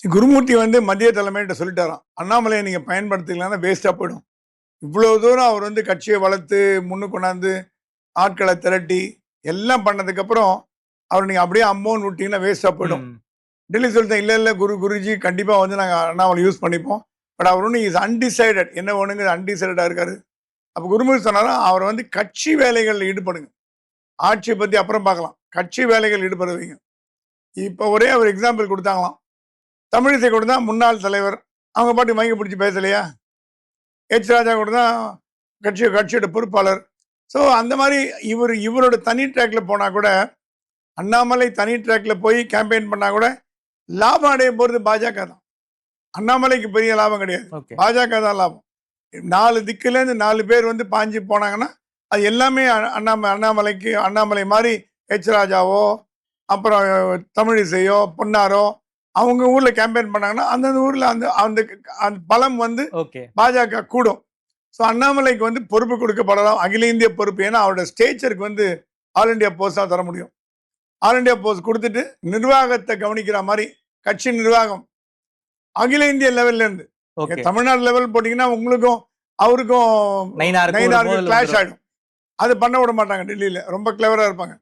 குருமூர்த்தி வந்து மத்திய தலைமையிட்ட சொல்லிட்டாராம், அண்ணாமலையை நீங்க பயன்படுத்திக்கலாம்னா வேஸ்டா போயிடும். இவ்வளவு தூரம் அவர் வந்து கட்சியை வளர்த்து முன்னுக்கு கொண்டாந்து ஆட்களை திரட்டி எல்லாம் பண்ணதுக்கு அப்புறம் அவர் நீங்க அப்படியே அம்மோன்னு விட்டீங்கன்னா வேஸ்டா போயிடும். டெல்லி சொல்லிட்டேன், இல்ல இல்ல குருஜி கண்டிப்பா வந்து நாங்க அண்ணாமலை யூஸ் பண்ணிப்போம். பட் அவர் ஒன்றும் இஸ் அன்டிசைடட், என்ன ஒண்ணுங்க அன்டிசைடடா இருக்காரு. அப்ப குருமூர்த்தி சொன்னாலும் அவர் வந்து கட்சி வேலைகளில் ஈடுபடுங்க, ஆட்சியை பத்தி அப்புறம் பார்க்கலாம், கட்சி வேலைகள் ஈடுபட வைங்க. இப்ப ஒரே ஒரு எக்ஸாம்பிள் கொடுத்தாங்களாம், தமிழிசை கூட தான் முன்னாள் தலைவர், அவங்க பாட்டு மைக்க பிடிச்சி பேசலையா? எச் ராஜா கூட தான் கட்சியோட பொறுப்பாளர். ஸோ அந்த மாதிரி இவரோட தனி ட்ராக்ல போனா கூட, அண்ணாமலை தனி ட்ராக்ல போய் கேம்பெயின் பண்ணா கூட லாபம் அடைய போறது பாஜக தான். அண்ணாமலைக்கு பெரிய லாபம் கிடையாது, பாஜக தான் லாபம். 4 திக்குலேருந்து 4 பேர் வந்து பாஞ்சு போனாங்கன்னா அது எல்லாமே அண்ணாமலை மாதிரி எச் ராஜாவோ அப்புறம் தமிழிசையோ பொன்னாரோ அவங்க ஊர்ல கேம்பெயின் பண்ணாங்கன்னா அந்தந்த ஊர்ல அந்த அந்த அந்த பலம் வந்து பாஜக கூடும். ஸோ அண்ணாமலைக்கு வந்து பொறுப்பு கொடுக்கப்படலாம், அகில இந்திய பொறுப்பு. ஏன்னா அவரோட ஸ்டேச்சருக்கு வந்து ஆல் இண்டியா போஸ்டா தர முடியும். ஆல் இண்டியா போஸ்ட் கொடுத்துட்டு நிர்வாகத்தை கவனிக்கிற மாதிரி கட்சி நிர்வாகம் அகில இந்திய லெவல்ல இருந்து, தமிழ்நாடு லெவல் போட்டீங்கன்னா உங்களுக்கும் அவருக்கும் கிளாஷ் ஆயிடும். அது பண்ண விட மாட்டாங்க, டெல்லியில ரொம்ப கிளவரா இருப்பாங்க.